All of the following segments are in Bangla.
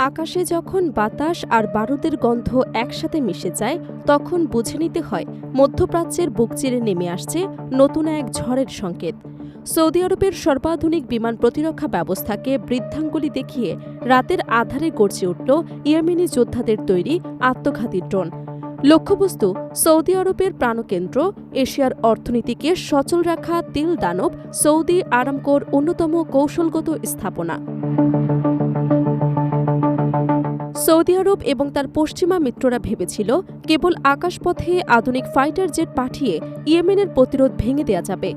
আকাশে যখন বাতাস আর বারুদের গন্ধ একসাথে মিশে যায় তখন বুঝে নিতে হয় মধ্যপ্রাচ্যের বুক চিরে নেমে আসছে নতুন এক ঝড়ের সংকেত। সৌদি আরবের সর্বাধুনিক বিমান প্রতিরক্ষা ব্যবস্থাকে বৃদ্ধাঙ্গুলি দেখিয়ে রাতের আঁধারে গর্জে উঠল ইয়েমেনি যোদ্ধাদের তৈরি আত্মঘাতী ড্রোন। লক্ষ্যবস্তু সৌদি আরবের প্রাণকেন্দ্র, এশিয়ার অর্থনীতিকে সচল রাখা তিল দানব সৌদি আরামকোর অন্যতম কৌশলগত স্থাপনা। সৌদি আরব এবং তার পশ্চিমা মিত্ররা ভেবেছিল কেবল আকাশপথে আধুনিক ফাইটার জেট পাঠিয়ে ইয়েমেনের প্রতিরোধ ভেঙে দেয়া যাবে,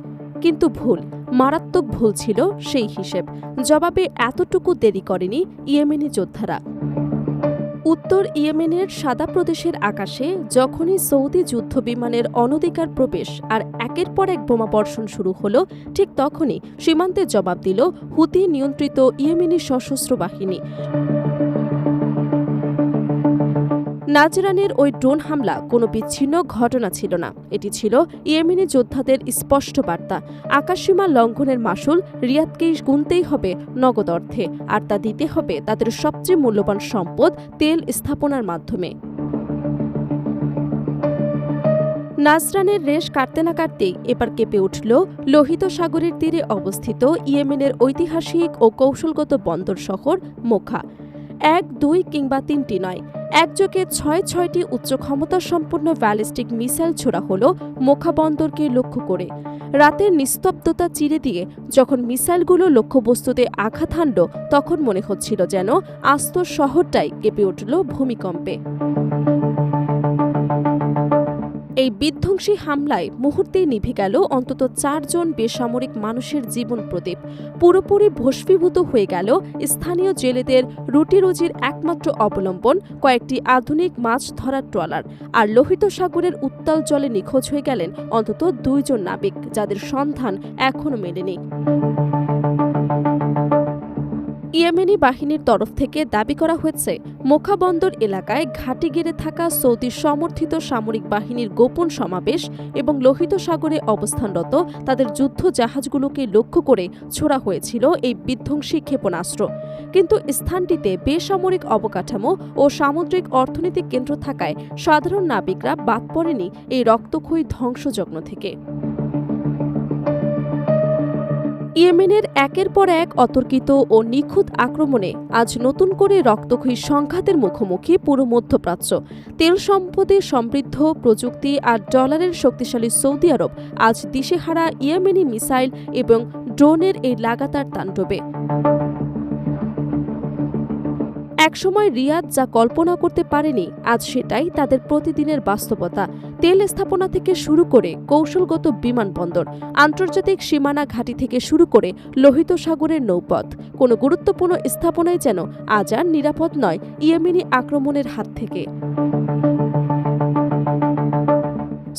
কিন্তু ভুল, মারাত্মক ভুল ছিল সেই হিসেব। জবাবে এতটুকু দেরি করেনি ইয়েমেনি যোদ্ধারা। উত্তর ইয়েমেনের সাদা প্রদেশের আকাশে যখনই সৌদি যুদ্ধবিমানের অনধিকার প্রবেশ আর একের পর এক বোমাবর্ষণ শুরু হলো, ঠিক তখনই সীমান্তে জবাব দিল হুতি নিয়ন্ত্রিত ইয়েমেনি সশস্ত্র বাহিনী। নাজরানের ওই ড্রোন হামলা কোনো বিচ্ছিন্ন ঘটনা ছিল না, এটি ছিল ইয়েমেনি যোদ্ধাদের স্পষ্ট বার্তা। আকাশসীমা লঙ্ঘনের মাসুল রিয়াদকেই গুনতেই হবে নগদ অর্থে, আর তা দিতে হবে তাদের সবচেয়ে মূল্যবান সম্পদ তেল স্থাপনার মাধ্যমে। নাজরানের রেশ কাটতে না কাটতেই এবার কেঁপে উঠল লোহিত সাগরের তীরে অবস্থিত ইয়েমেনের ঐতিহাসিক ও কৌশলগত বন্দর শহর মোখা। 1, 2 কিংবা 3টি নয়, একযোগে 6টি উচ্চ ক্ষমতা সম্পন্ন ব্যালিস্টিক মিসাইল ছোড়া হল মোখা বন্দরকে লক্ষ্য করে। রাতের নিস্তব্ধতা চিরে দিয়ে যখন মিসাইলগুলো লক্ষ্যবস্তুতে আঘাত হানল, তখন মনে হচ্ছিল যেন আস্ত শহরটাই কেঁপে উঠল ভূমিকম্পে। এই বিধ্বংসী হামলায় মুহূর্তেই নিভে গেল অন্তত 4 জন বেসামরিক মানুষের জীবন প্রদীপ। পুরোপুরি ভস্মীভূত হয়ে গেল স্থানীয় জেলেদের রুটি রুজির একমাত্র অবলম্বন কয়েকটি আধুনিক মাছ ধরার ট্রলার। আর লোহিত সাগরের উত্তাল জলে নিখোঁজ হয়ে গেলেন অন্তত 2 জন নাবিক, যাদের সন্ধান এখনও মেলেনি। ইয়েমেনি বাহিনীর তরফ থেকে দাবি করা হয়েছে মোখা বন্দর এলাকায় ঘাঁটি গেড়ে থাকা সৌদি সমর্থিত সামরিক বাহিনীর গোপন সমাবেশ এবং লোহিত সাগরে অবস্থানরত তাদের যুদ্ধ জাহাজগুলোকে লক্ষ্য করে ছোড়া হয়েছিল এই বিধ্বংসী ক্ষেপণাস্ত্র। কিন্তু স্থানটিতে বেসামরিক অবকাঠামো ও সামুদ্রিক অর্থনৈতিক কেন্দ্র থাকায় সাধারণ নাবিকরা বাদ পড়েনি এই রক্তক্ষয়ী ধ্বংসযজ্ঞ থেকে। ইয়েমেনের একের পর এক অতর্কিত ও নিখুঁত আক্রমণে আজ নতুন করে রক্তক্ষয়ী সংঘাতের মুখোমুখি পুরো মধ্যপ্রাচ্য। তেল সম্পদে সমৃদ্ধ, প্রযুক্তি আর ডলারের শক্তিশালী সৌদি আরব আজ দিশেহারা ইয়েমেনি মিসাইল এবং ড্রোনের এই লাগাতার তাণ্ডবে। একসময় রিয়াদ যা কল্পনা করতে পারেনি, আজ সেটাই তাদের প্রতিদিনের বাস্তবতা। তেল স্থাপনা থেকে শুরু করে কৌশলগত বিমানবন্দর, আন্তর্জাতিক সীমানা ঘাঁটি থেকে শুরু করে লোহিত সাগরের নৌপথ, কোনো গুরুত্বপূর্ণ স্থাপনাই যেন আজ আর নিরাপদ নয় ইয়েমেনি আক্রমণের হাত থেকে।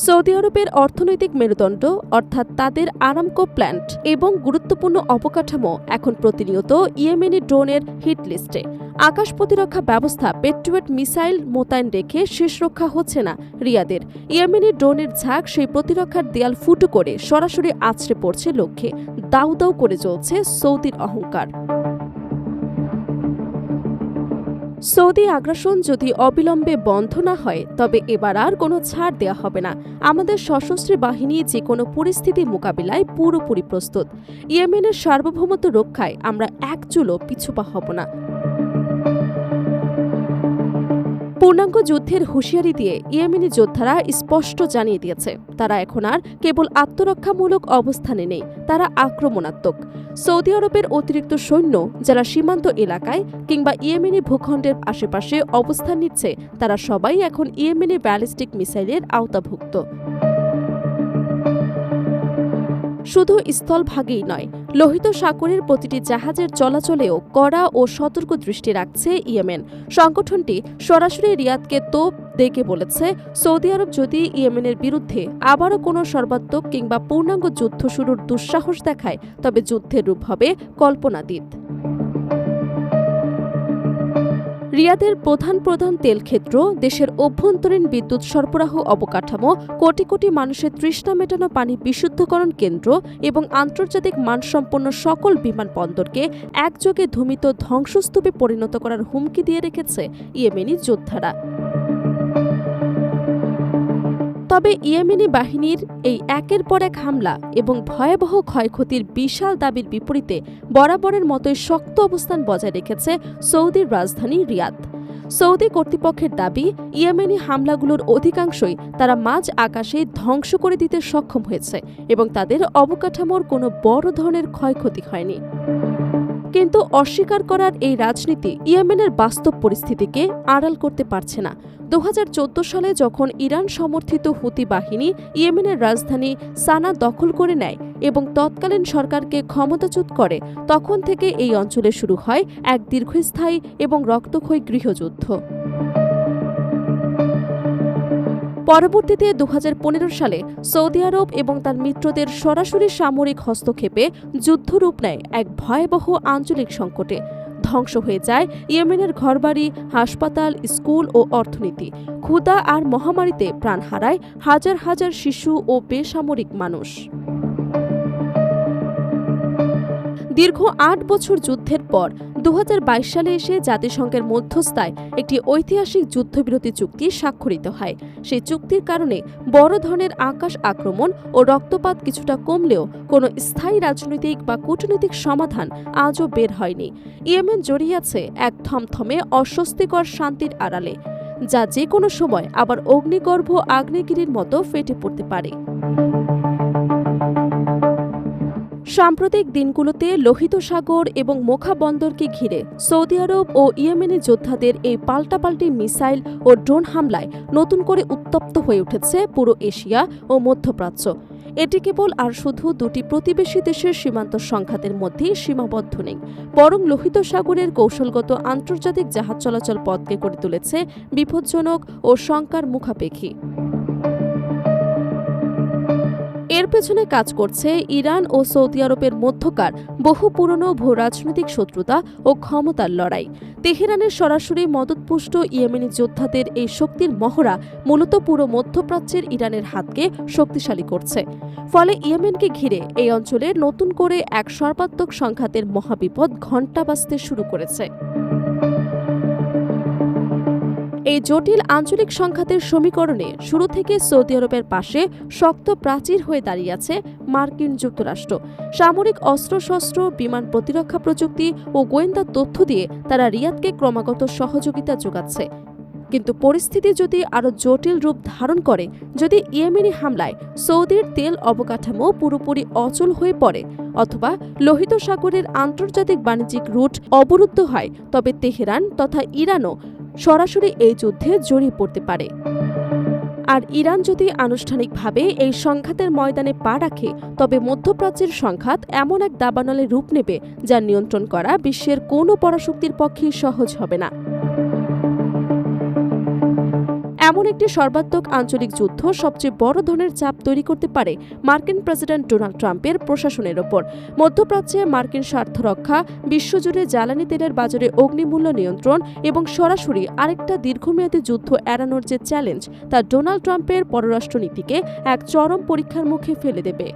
সৌদি আরবের অর্থনৈতিক মেরুদণ্ড অর্থাৎ তাদের আরামকো প্ল্যান্ট এবং গুরুত্বপূর্ণ অবকাঠামো এখন প্রতিনিয়ত ইয়েমেনি ড্রোনের হিট লিস্টে। আকাশ প্রতিরক্ষা ব্যবস্থা পেট্রিয়ট মিসাইল মোতায়েন রেখে শেষ রক্ষা হচ্ছে না রিয়াদের। ইয়েমেনি ড্রোনের ঝাঁক সেই প্রতিরক্ষার দেয়াল ফুটো করে সরাসরি আছড়ে পড়ছে লক্ষ্যে। দাউ দাউ করে জ্বলছে সৌদির অহংকার। সৌদি আগ্রাসন যদি অবিলম্বে বন্ধ না হয়, তবে এবার আর কোনো ছাড় দেওয়া হবে না। আমাদের সশস্ত্র বাহিনী যে কোনো পরিস্থিতি মোকাবিলায় পুরোপুরি প্রস্তুত। ইয়েমেনের সার্বভৌমত্ব রক্ষায় আমরা এক চুলও পিছুপা হব না। পূর্ণাঙ্গ যুদ্ধের হুঁশিয়ারি দিয়ে ইয়েমেনি যোদ্ধারা স্পষ্ট জানিয়ে দিয়েছে, তারা এখন আর কেবল আত্মরক্ষামূলক অবস্থানে নেই, তারা আক্রমণাত্মক। সৌদি আরবের অতিরিক্ত সৈন্য যারা সীমান্ত এলাকায় কিংবা ইয়েমেনি ভূখণ্ডের আশেপাশে অবস্থান নিচ্ছে, তারা সবাই এখন ইয়েমেনি ব্যালিস্টিক মিসাইলের আওতাভুক্ত। শুধু স্থলভাগেই নয়, লোহিত সাগরের প্রতিটি জাহাজের চলাচলেও কড়া ও সতর্ক দৃষ্টি রাখছে ইয়েমেন। সংগঠনটি সরাসরি রিয়াদকে তোপ দেখে বলেছে, সৌদি আরব যদি ইয়েমেনের বিরুদ্ধে আবারও কোনো সর্বাত্মক কিংবা পূর্ণাঙ্গ যুদ্ধ শুরুর দুঃসাহস দেখায়, তবে যুদ্ধের রূপ হবে কল্পনাতীত। রিয়াদের প্রধান প্রধান তেলক্ষেত্র, দেশের অভ্যন্তরীণ বিদ্যুৎ সরবরাহ অবকাঠামো, কোটি কোটি মানুষের তৃষ্ণা মেটানো পানি বিশুদ্ধকরণ কেন্দ্র এবং আন্তর্জাতিক মানসম্পন্ন সকল বিমানবন্দরকে একযোগে ধূমিত ধ্বংসস্তূপে পরিণত করার হুমকি দিয়ে রেখেছে ইয়েমেনি যোদ্ধারা। তবে ইয়েমেনি বাহিনীর এই একের পর এক হামলা এবং ভয়াবহ ক্ষয়ক্ষতির বিশাল দাবির বিপরীতে বরাবরের মতোই শক্ত অবস্থান বজায় রেখেছে সৌদির রাজধানী রিয়াদ। সৌদি কর্তৃপক্ষের দাবি, ইয়েমেনি হামলাগুলোর অধিকাংশই তারা মাঝ আকাশেই ধ্বংস করে দিতে সক্ষম হয়েছে এবং তাদের অবকাঠামোর কোনো বড় ধরনের ক্ষয়ক্ষতি হয়নি। কিন্তু অস্বীকার করার এই রাজনীতি ইয়েমেনের বাস্তব পরিস্থিতিকে আড়াল করতে পারছে না। 2014 সালে যখন ইরান সমর্থিত হুতি বাহিনী ইয়েমেনের রাজধানী সানা দখল করে নেয় এবং তৎকালীন সরকারকে ক্ষমতাচ্যুত করে, তখন থেকে এই অঞ্চলে শুরু হয় এক দীর্ঘস্থায়ী এবং রক্তক্ষয়ী গৃহযুদ্ধ। পরবর্তীতে 2015 সালে সৌদি আরব এবং তার মিত্রদের সরাসরি সামরিক হস্তক্ষেপে যুদ্ধরূপ নেয় এক ভয়াবহ আঞ্চলিক সংকটে। ধ্বংস হয়ে যায় ইয়েমেনের ঘরবাড়ি, হাসপাতাল, স্কুল ও অর্থনীতি। ক্ষুধা আর মহামারীতে প্রাণ হারায় হাজার হাজার শিশু ও বেসামরিক মানুষ। দীর্ঘ 8 বছর যুদ্ধের পর 2022 সালে এসে জাতিসংঘের মধ্যস্থায় একটি ঐতিহাসিক যুদ্ধবিরতি চুক্তি স্বাক্ষরিত হয়। সেই চুক্তির কারণে বড় ধরনের আকাশ আক্রমণ ও রক্তপাত কিছুটা কমলেও কোনো স্থায়ী রাজনৈতিক বা কূটনৈতিক সমাধান আজও বের হয়নি। ইয়েমেন জড়িয়ে আছে এক থমথমে অস্বস্তিকর শান্তির আড়ালে, যা যে কোনো সময় আবার অগ্নিগর্ভ আগ্নেয়গিরির মতো ফেটে পড়তে পারে। সাম্প্রতিক দিনগুলোতে লোহিত সাগর এবং মোখা বন্দরকে ঘিরে সৌদি আরব ও ইয়েমেনি যোদ্ধাদের এই পাল্টাপাল্টি মিসাইল ও ড্রোন হামলায় নতুন করে উত্তপ্ত হয়ে উঠেছে পুরো এশিয়া ও মধ্যপ্রাচ্য। এটি কেবল আর শুধু দুটি প্রতিবেশী দেশের সীমান্ত সংঘাতের মধ্যেই সীমাবদ্ধ নেই, বরং লোহিত সাগরের কৌশলগত আন্তর্জাতিক জাহাজ চলাচল পথকে করে তুলেছে বিপজ্জনক ও শঙ্কার মুখাপেক্ষী। এর পেছনে কাজ করছে ইরান ও সৌদি আরবের মধ্যকার বহু পুরনো ভূরাজনৈতিক শত্রুতা ও ক্ষমতার লড়াই। তেহরানের সরাসরি মদতপুষ্ট ইয়েমেনি যোদ্ধাদের এই শক্তির মহড়া মূলত পুরো মধ্যপ্রাচ্যের ইরানের হাতকে শক্তিশালী করছে। ফলে ইয়েমেনকে ঘিরে এই অঞ্চলের নতুন করে এক সর্বাত্মক সংঘাতের মহাবিপদ ঘণ্টা বাজতে শুরু করেছে। এই জটিল আঞ্চলিক সংঘাতের সমীকরণে শুরু থেকে সৌদি আরবের পাশে শক্ত প্রাচীর হয়ে দাঁড়িয়ে আছে মার্কিন যুক্তরাষ্ট্র। সামরিক অস্ত্রশস্ত্র, বিমান প্রতিরক্ষা প্রযুক্তি ও গোয়েন্দা তথ্য দিয়ে তারা রিয়াদকে ক্রমাগত সহযোগিতা যোগাচ্ছে। কিন্তু পরিস্থিতি যদি আরও জটিল রূপ ধারণ করে, যদি ইয়েমেনি হামলায় সৌদির তেল অবকাঠামো পুরোপুরি অচল হয়ে পড়ে অথবা লোহিত সাগরের আন্তর্জাতিক বাণিজ্যিক রুট অবরুদ্ধ হয়, তবে তেহরান তথা ইরানও সরাসরি এই যুদ্ধে জড়িয়ে পড়তে পারে। আর ইরান যদি আনুষ্ঠানিকভাবে এই সংঘাতের ময়দানে পা রাখে, তবে মধ্যপ্রাচ্যের সংঘাত এমন এক দাবানলে রূপ নেবে যা নিয়ন্ত্রণ করা বিশ্বের কোনো পরাশক্তির পক্ষেই সহজ হবে না। এমন একটি সর্বাত্মক আঞ্চলিক যুদ্ধ সবচেয়ে বড় ধরনের চাপ তৈরি করতে পারে মার্কিন প্রেসিডেন্ট ডোনাল্ড ট্রাম্পের প্রশাসনের ওপর। মধ্যপ্রাচ্যে মার্কিন স্বার্থ রক্ষা, বিশ্বজুড়ে জ্বালানি তেলের বাজারে অগ্নিমূল্য নিয়ন্ত্রণ এবং সরাসরি আরেকটা দীর্ঘমেয়াদী যুদ্ধ এড়ানোর যে চ্যালেঞ্জ, তা ডোনাল্ড ট্রাম্পের পররাষ্ট্রনীতিকে এক চরম পরীক্ষার মুখে ফেলে দেবে।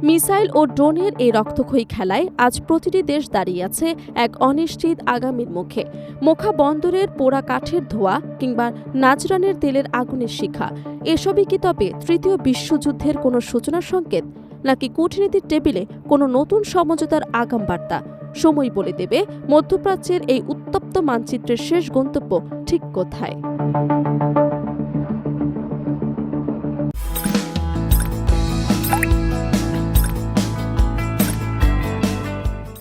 মিসাইল ও ড্রোনের এই রক্তক্ষয়ী খেলায় আজ প্রতিটি দেশ দাঁড়িয়ে আছে এক অনিশ্চিত আগামীর মুখে। মোখা বন্দরের পোড়া কাঠের ধোঁয়া কিংবা নাজরানের তেলের আগুনের শিখা, এসবই কি তবে তৃতীয় বিশ্বযুদ্ধের কোনো সূচনার সংকেত, নাকি কূটনীতির টেবিলে কোনো নতুন সমঝোতার আগাম বার্তা? সময় বলে দেবে মধ্যপ্রাচ্যের এই উত্তপ্ত মানচিত্রের শেষ গন্তব্য ঠিক কোথায়।